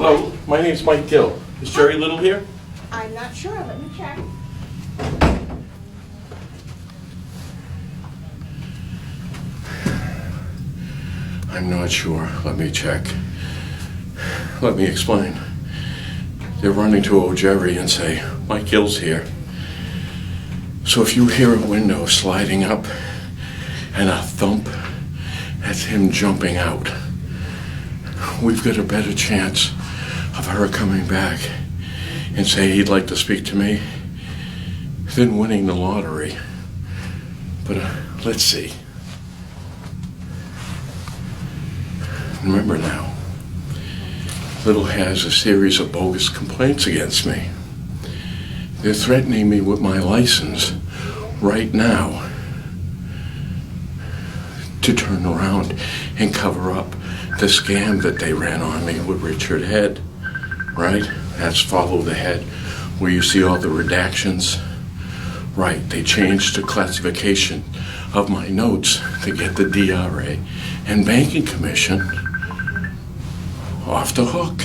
Hello, my name's Mike Gill. Is Jerry Little here? I'm not sure, let me check. I'm not sure. Let me check. Let me explain. They're running to old Jerry and say, Mike Gill's here. So if you hear a window sliding up and a thump, that's him jumping out. We've got a better chance of her coming back and say he'd like to speak to me than winning the lottery. But let's see. Remember now, Little has a series of bogus complaints against me. They're threatening me with my license right now to turn around and cover up the scam that they ran on me with Richard Head, right? That's Follow the Head, where you see all the redactions. Right, they changed the classification of my notes to get the DRA and Banking Commission off the hook.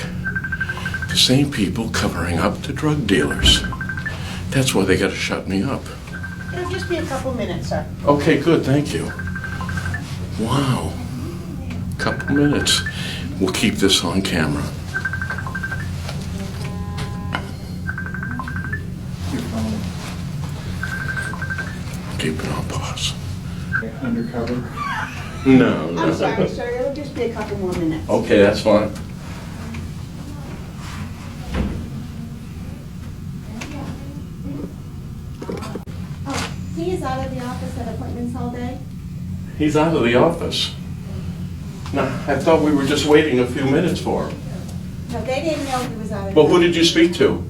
The same people covering up the drug dealers. That's why they gotta shut me up. It'll just be a couple minutes, sir. Okay, good, thank you. Wow. Couple minutes. We'll keep this on camera. Your phone. Keep it on pause. Undercover. No, I'm sorry, sir, it'll just be a couple more minutes. Okay, that's fine. Oh, he is out of the office at appointments all day? He's out of the office. No, I thought we were just waiting a few minutes for him. No, they didn't know he was out of the Well, who did you speak to?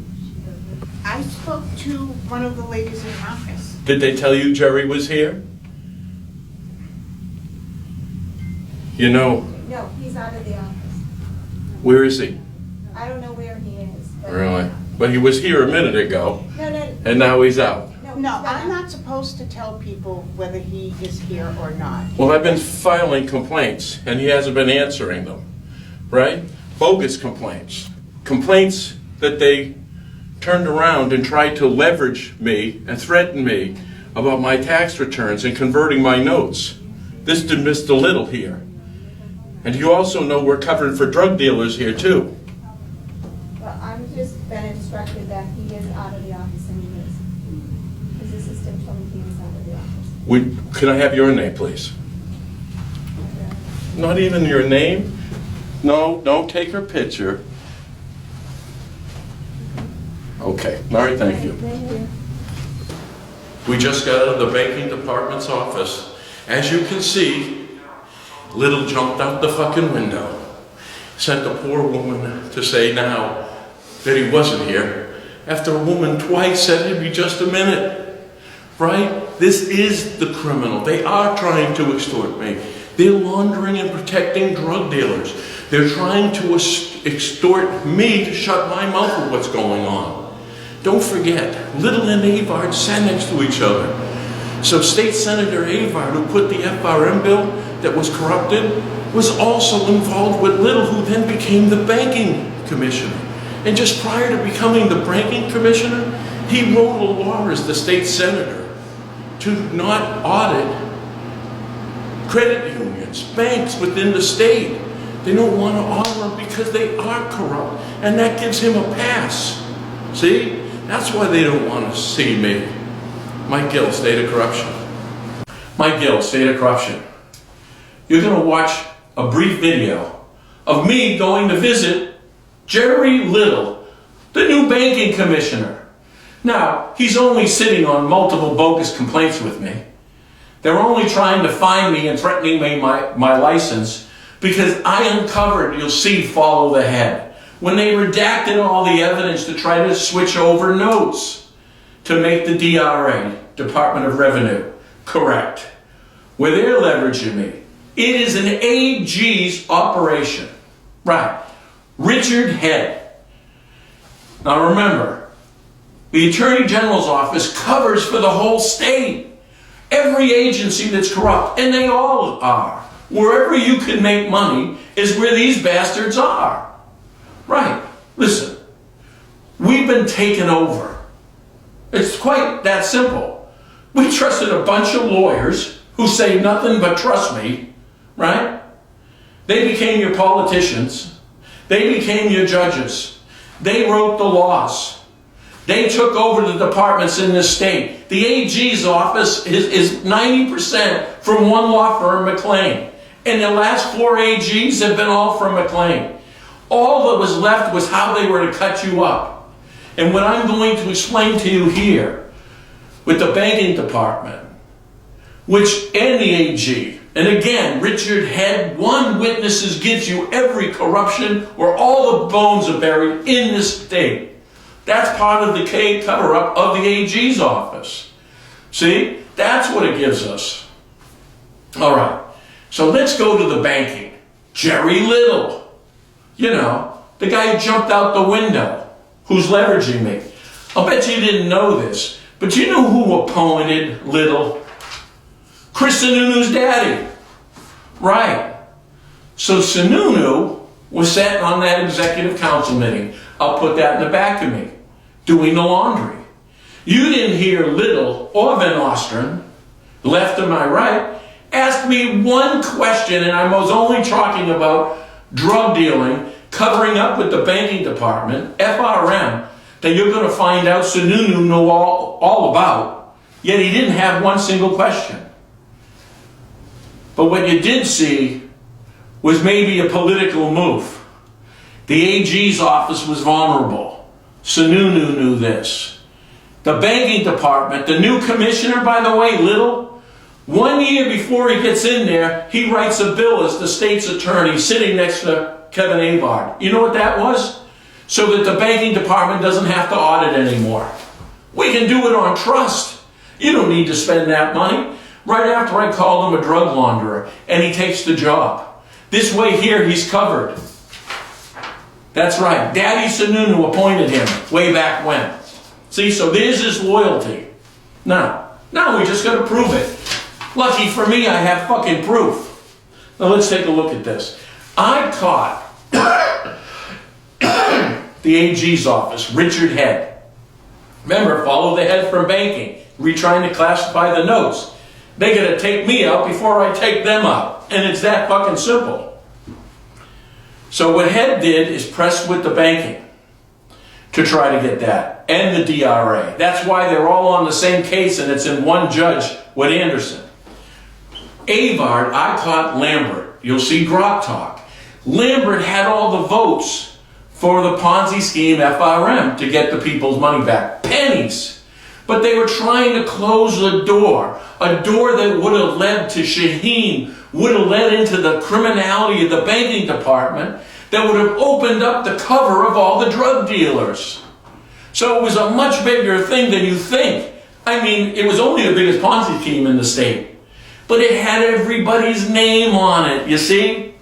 I spoke to one of the ladies in the office. Did they tell you Jerry was here? You know, No, he's out of the office. where is he? I don't know where he is. But Really? But he was here a minute ago, No, and now he's out. No, I'm not supposed to tell people whether he is here or not. Well, I've been filing complaints, and he hasn't been answering them, right? Bogus complaints. Complaints that they turned around and tried to leverage me and threaten me about my tax returns and converting my notes. This is Mr. Little here. And you also know we're covering for drug dealers here, too. Well, I'm just been instructed that he is out of the office and he is. His assistant told me he was out of the office. Can I have your name, please? Not even your name? No, don't take her picture. Okay, all right, thank you. Thank you. We just got out of the banking department's office. As you can see, Little jumped out the fucking window. Sent the poor woman to say now that he wasn't here, after a woman twice said it'd be just a minute. Right? This is the criminal. They are trying to extort me. They're laundering and protecting drug dealers. They're trying to extort me to shut my mouth with what's going on. Don't forget, Little and Avard sat next to each other. So State Senator Avard, who put the FRM bill that was corrupted, was also involved with Little, who then became the banking commissioner. And just prior to becoming the banking commissioner, he wrote a law as the state senator to not audit credit unions, banks within the state. They don't want to audit them because they are corrupt, and that gives him a pass. See? That's why they don't want to see me. Mike Gill, State of Corruption. Mike Gill, State of Corruption. You're going to watch a brief video of me going to visit Jerry Little, the new banking commissioner. Now, he's only sitting on multiple bogus complaints with me. They're only trying to find me and threatening me my license because I uncovered, you'll see, Follow the Head, when they redacted all the evidence to try to switch over notes to make the DRA, Department of Revenue, correct. Where they're leveraging me. It is an AG's operation. Right. Richard Head. Now remember, the Attorney General's office covers for the whole state. Every agency that's corrupt, and they all are. Wherever you can make money is where these bastards are. Right. Listen, we've been taken over. It's quite that simple. We trusted a bunch of lawyers who say nothing but trust me, right? They became your politicians. They became your judges. They wrote the laws. They took over the departments in this state. The AG's office is 90% from one law firm, McLean. And the last 4 AGs have been all from McLean. All that was left was how they were to cut you up. And what I'm going to explain to you here with the banking department, and the AG, and again, Richard Head, one witness gives you every corruption where all the bones are buried in this state. That's part of the cover-up of the AG's office. See? That's what it gives us. All right. So let's go to the banking. Jerry Little. You know, the guy who jumped out the window, who's leveraging me. I'll bet you didn't know this, but you know who appointed Little? Chris Sununu's daddy. Right. So Sununu was sat on that executive council meeting. I'll put that in the back of me. Doing the laundry. You didn't hear Little or Van Ostrom, left of my right, ask me one question, and I was only talking about drug dealing, covering up with the banking department, FRM, that you're going to find out Sununu knew all about, yet he didn't have one single question. But what you did see was maybe a political move. The AG's office was vulnerable. Sununu knew this. The banking department, the new commissioner, by the way, Little, 1 year before he gets in there, he writes a bill as the state's attorney sitting next to Kevin Avard. You know what that was? So that the banking department doesn't have to audit anymore. We can do it on trust. You don't need to spend that money. Right after I called him a drug launderer, and he takes the job. This way here, he's covered. That's right. Daddy Sununu appointed him way back when. See, so there's his loyalty. Now we just got to prove it. Lucky for me, I have fucking proof. Now let's take a look at this. I caught the AG's office, Richard Head. Remember, follow the head from banking. We're trying to classify the notes. They got to take me out before I take them out. And it's that fucking simple. So what Head did is press with the banking to try to get that. And the DRA. That's why they're all on the same case and it's in one judge with Anderson. Avard, I caught Lambert. You'll see Grok Talk. Lambert had all the votes for the Ponzi scheme FRM to get the people's money back. Pennies. But they were trying to close the door. A door that would have led to Shaheen, would have led into the criminality of the banking department, that would have opened up the cover of all the drug dealers. So it was a much bigger thing than you think. I mean, it was only the biggest Ponzi scheme in the state. But it had everybody's name on it, you see?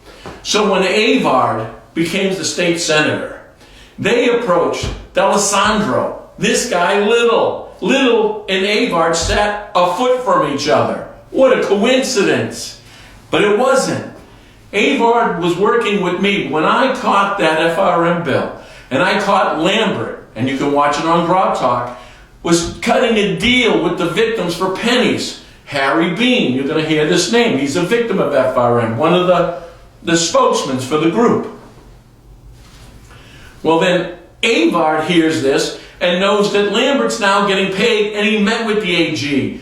So when Avard became the state senator, they approached D'Alessandro, this guy Little. Little and Avard sat a foot from each other. What a coincidence. But it wasn't. Avard was working with me when I caught that FRM bill. And I caught Lambert, and you can watch it on Grok Talk, was cutting a deal with the victims for pennies. Harry Bean, you're going to hear this name. He's a victim of FRM, one of the spokesmen for the group. Well then, Avard hears this and knows that Lambert's now getting paid, and he met with the AG.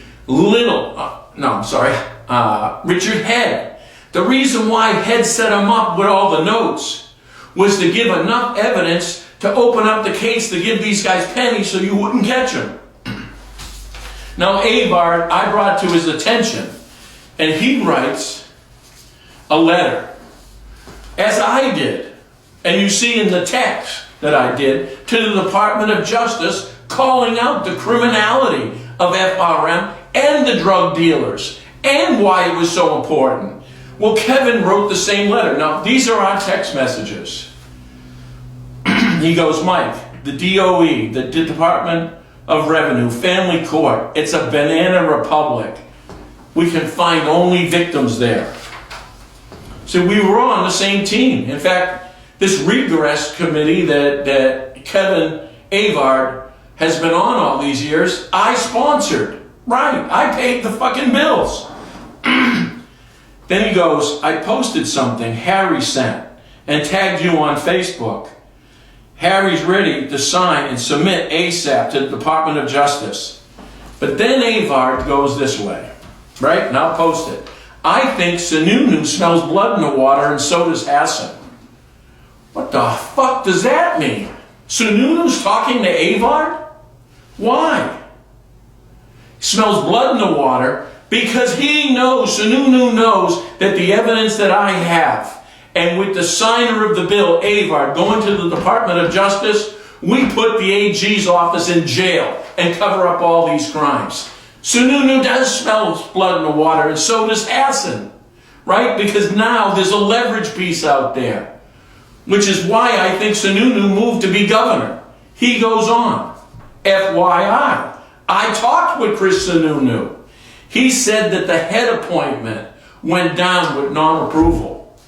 Richard Head. The reason why Head set him up with all the notes was to give enough evidence to open up the case to give these guys pennies so you wouldn't catch them. Now Avard, I brought to his attention, and he writes a letter, as I did, and you see in the text that I did, to the Department of Justice, calling out the criminality of FRM and the drug dealers, and why it was so important. Well, Kevin wrote the same letter. Now, these are our text messages. He goes, Mike, the DOE, the Department of Revenue, Family Court, it's a banana republic. We can find only victims there. So we were on the same team. In fact, this regress committee that Kevin Avard has been on all these years, I sponsored. Right, I paid the fucking bills. Then he goes, I posted something Harry sent and tagged you on Facebook. Harry's ready to sign and submit ASAP to the Department of Justice. But then Avard goes this way, right? And I'll post it. I think Sununu smells blood in the water and so does Hassan. What the fuck does that mean? Sununu's talking to Avard? Why? Smells blood in the water because he knows, Sununu knows, that the evidence that I have, and with the signer of the bill, Avard, going to the Department of Justice, we put the AG's office in jail and cover up all these crimes. Sununu does smell blood in the water, and so does Hassan, right? Because now there's a leverage piece out there, which is why I think Sununu moved to be governor. He goes on. FYI, I talked with Chris Sununu. He said that the head appointment went down with non-approval.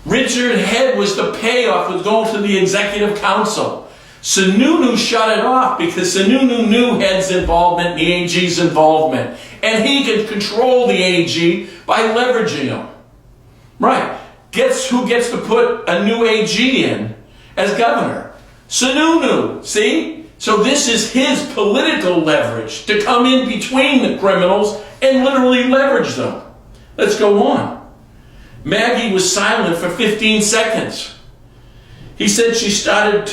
Richard Head was the payoff, was going to the executive council. Sununu shut it off because Sununu knew Head's involvement and the AG's involvement. And he could control the AG by leveraging him. Right. Guess who gets to put a new AG in as governor? Sununu. See? So this is his political leverage to come in between the criminals and literally leverage them. Let's go on. Maggie was silent for 15 seconds. He said she started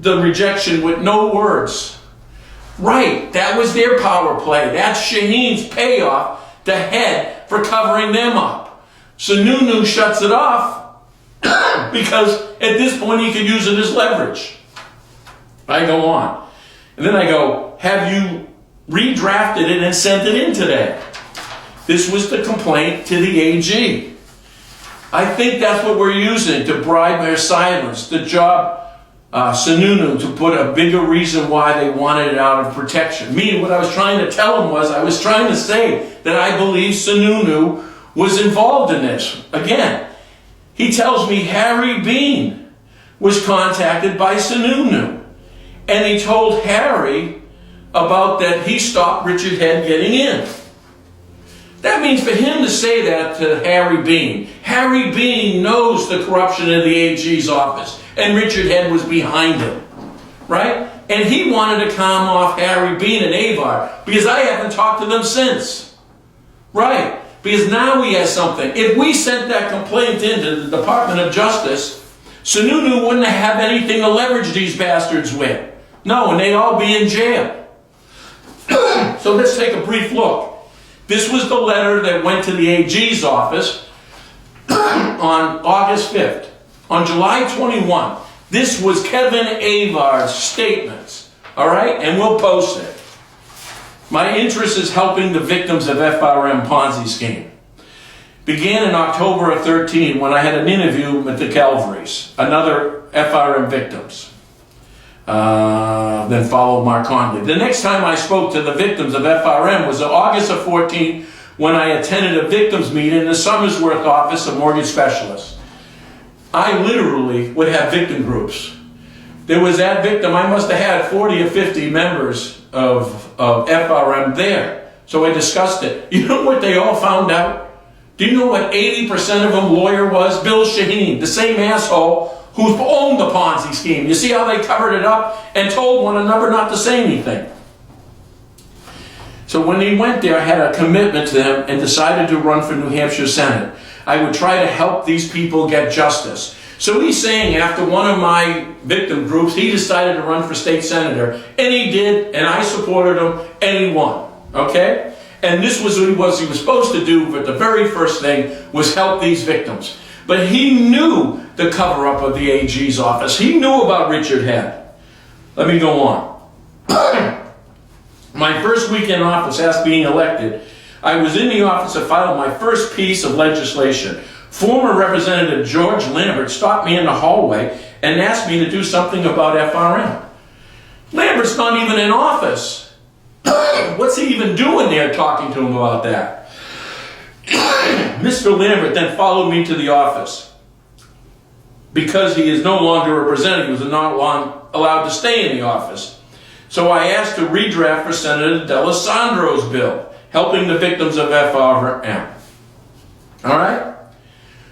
the rejection with no words. Right, that was their power play. That's Shaheen's payoff to Head for covering them up. Sununu shuts it off because at this point he could use it as leverage. I go on. And then I go, have you redrafted it and sent it in today? This was the complaint to the AG. I think that's what we're using to bribe their silence, to job Sununu to put a bigger reason why they wanted it out of protection. Me, what I was trying to tell him was, I was trying to say that I believe Sununu was involved in this. Again, he tells me Harry Bean was contacted by Sununu. And he told Harry about that he stopped Richard Head getting in. That means for him to say that to Harry Bean knows the corruption in the AG's office, and Richard Head was behind him, right? And he wanted to calm off Harry Bean and Avard, because I haven't talked to them since, right? Because now he has something. If we sent that complaint into the Department of Justice, Sununu wouldn't have anything to leverage these bastards with. No, and they'd all be in jail. So let's take a brief look. This was the letter that went to the AG's office on August 5th. On July 21, this was Kevin Avard's statements. All right? And we'll post it. My interest is helping the victims of FRM Ponzi scheme. Began in October of 13 when I had an interview with the Calvarys, another FRM victims. Then followed Mark Conley. The next time I spoke to the victims of FRM was in August of 14 when I attended a victims meeting in the Somersworth office of mortgage specialists. I literally would have victim groups. There was that victim, I must have had 40 or 50 members of FRM there. So I discussed it. You know what they all found out? Do you know what 80% of them lawyer was? Bill Shaheen, the same asshole who owned the Ponzi scheme. You see how they covered it up and told one another not to say anything. So when he went there, I had a commitment to him and decided to run for New Hampshire Senate. I would try to help these people get justice. So he's saying after one of my victim groups, he decided to run for state senator, and he did, and I supported him, and he won. Okay? And this was what he was supposed to do, but the very first thing was help these victims. But he knew the cover-up of the AG's office. He knew about Richard Head. Let me go on. My first week in office after being elected, I was in the office and filed my first piece of legislation. Former Representative George Lambert stopped me in the hallway and asked me to do something about FRM. Lambert's not even in office. What's he even doing there talking to him about that? Mr. Lambert then followed me to the office. because he is no longer a representative, he was not allowed to stay in the office. So I asked to redraft for Senator D'Alessandro's bill, helping the victims of FRM. All right?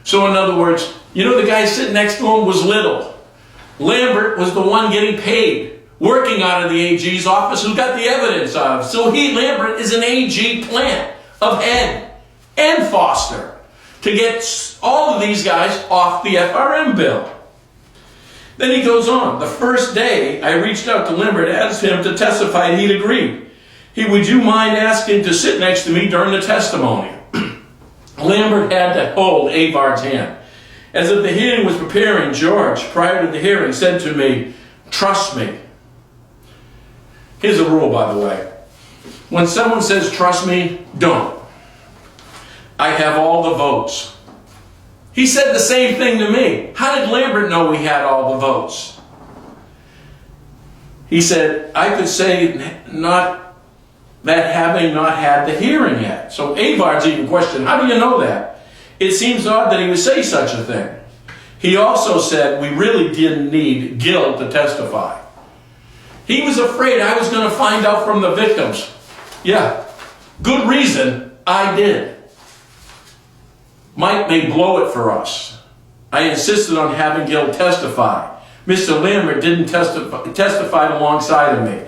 So in other words, you know, the guy sitting next to him was Little. Lambert was the one getting paid, working out of the AG's office, who got the evidence of. So Lambert is an AG plant of Head and Foster to get all of these guys off the FRM bill. Then he goes on. The first day I reached out to Lambert, asked him to testify, and he'd agreed. Would you mind asking to sit next to me during the testimony? Lambert had to hold Avard's hand. As if the hearing was preparing, George, prior to the hearing, said to me, "Trust me." Here's a rule, by the way. When someone says, "Trust me," don't. I have all the votes. He said the same thing to me. How did Lambert know we had all the votes? He said, I could say not that having not had the hearing yet. So Avard's even questioned, how do you know that? It seems odd that he would say such a thing. He also said we really didn't need Gil to testify. He was afraid I was going to find out from the victims. Yeah, good reason I did. Mike may blow it for us. I insisted on having Gil testify. Mr. Lambert didn't testify alongside of me.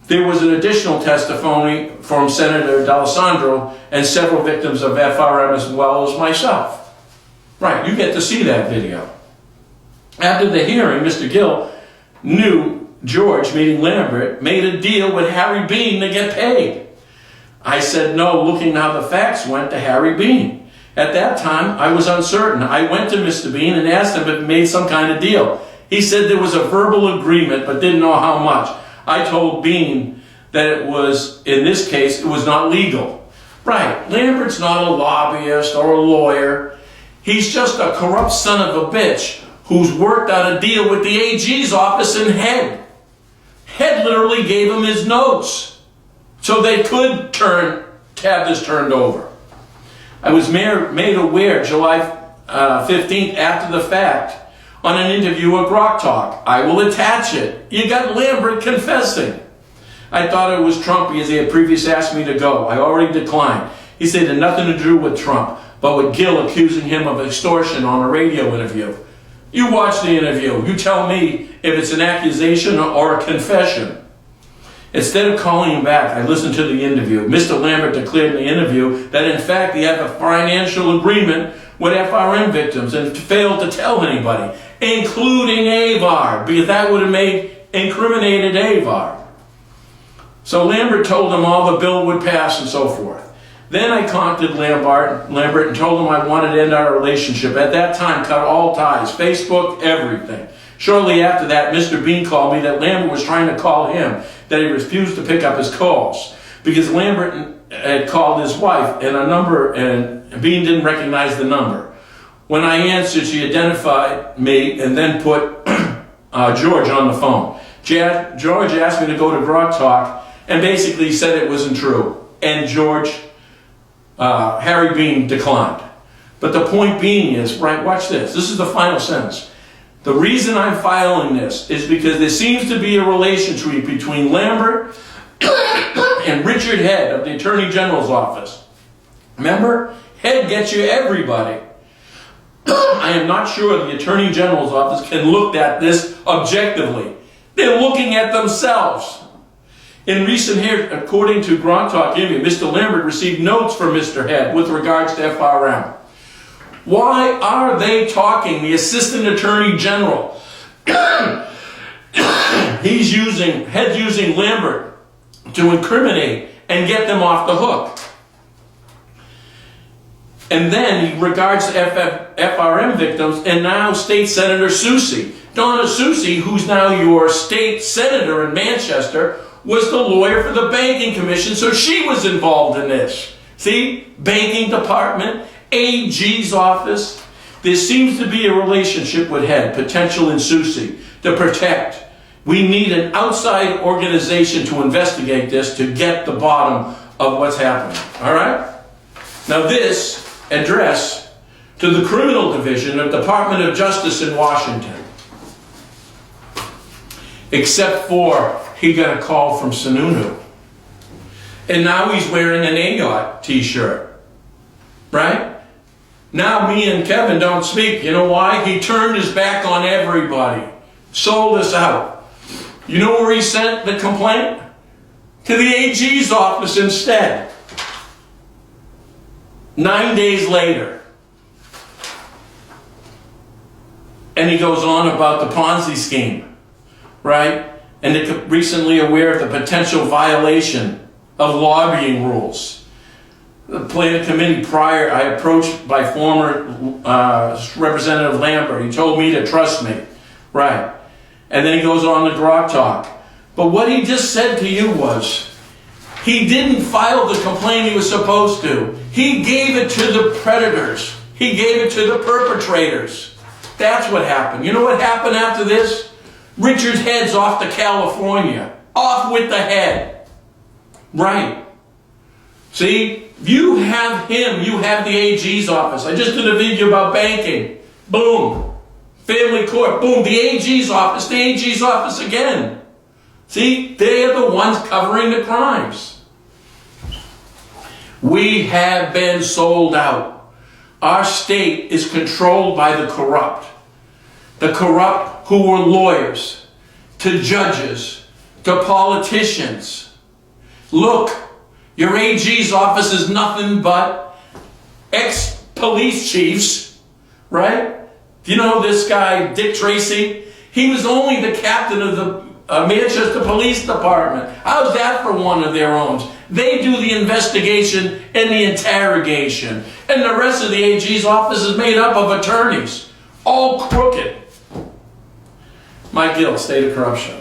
There was an additional testimony from Senator D'Alessandro and several victims of FRM as well as myself. Right, you get to see that video. After the hearing, Mr. Gil knew George, meaning Lambert, made a deal with Harry Bean to get paid. I said no, looking how the facts went, to Harry Bean. At that time, I was uncertain. I went to Mr. Bean and asked him if he made some kind of deal. He said there was a verbal agreement, but didn't know how much. I told Bean that it was, in this case, it was not legal. Right, Lambert's not a lobbyist or a lawyer. He's just a corrupt son of a bitch who's worked out a deal with the AG's office in Head. Head literally gave him his notes so they could have this turned over. I was made aware July 15th after the fact on an interview at Grok Talk. I will attach it. You got Lambert confessing. I thought it was Trump because he had previously asked me to go. I already declined. He said it had nothing to do with Trump, but with Gil accusing him of extortion on a radio interview. You watch the interview. You tell me if it's an accusation or a confession. Instead of calling him back, I listened to the interview. Mr. Lambert declared in the interview that in fact he had a financial agreement with FRM victims and failed to tell anybody, including Avard, because that would have incriminated Avard. So Lambert told him all the bill would pass and so forth. Then I contacted Lambert and told him I wanted to end our relationship. At that time, cut all ties, Facebook, everything. Shortly after that, Mr. Bean called me that Lambert was trying to call him, that he refused to pick up his calls because Lambert had called his wife and a number, and Bean didn't recognize the number. When I answered, she identified me and then put George on the phone. George asked me to go to Grok Talk and basically said it wasn't true. And Harry Bean declined. But the point being is, right, watch this. This is the final sentence. The reason I'm filing this is because there seems to be a relationship between Lambert and Richard Head of the Attorney General's office. Remember, Head gets you everybody. I am not sure the Attorney General's office can look at this objectively. They're looking at themselves. In recent years, according to Grok Talk interview, Mr. Lambert received notes from Mr. Head with regards to FRM. Why are they talking? The Assistant Attorney General. Head's using Lambert to incriminate and get them off the hook. And then he regards FRM victims and now State Senator Soucy. Donna Soucy, who's now your state senator in Manchester, was the lawyer for the Banking Commission, so she was involved in this. See? Banking Department, AG's office. There seems to be a relationship with Head, potential in Soucy, to protect. We need an outside organization to investigate this to get the bottom of what's happening. All right? Now this address to the criminal division of Department of Justice in Washington. Except for he got a call from Sununu. And now he's wearing an AYOT t-shirt. Right? Now me and Kevin don't speak. You know why? He turned his back on everybody. Sold us out. You know where he sent the complaint? To the AG's office instead. 9 days later. And he goes on about the Ponzi scheme. Right? And they're recently aware of the potential violation of lobbying rules. The planning committee prior, I approached by former Representative Lambert. He told me to trust me. Right. And then he goes on to Grok Talk. But what he just said to you was, he didn't file the complaint he was supposed to. He gave it to the predators. He gave it to the perpetrators. That's what happened. You know what happened after this? Richard's head's off to California. Off with the head. Right. See? You have him. You have the AG's office. I just did a video about banking. Boom. Family court. Boom. The AG's office. The AG's office again. See? They're the ones covering the crimes. We have been sold out. Our state is controlled by the corrupt. The corrupt who were lawyers, to judges, to politicians. Look, your AG's office is nothing but ex-police chiefs, right? Do you know this guy, Dick Tracy? He was only the captain of the Manchester Police Department. How's that for one of their own? They do the investigation and the interrogation. And the rest of the AG's office is made up of attorneys, all crooked. Mike Gill, State of Corruption.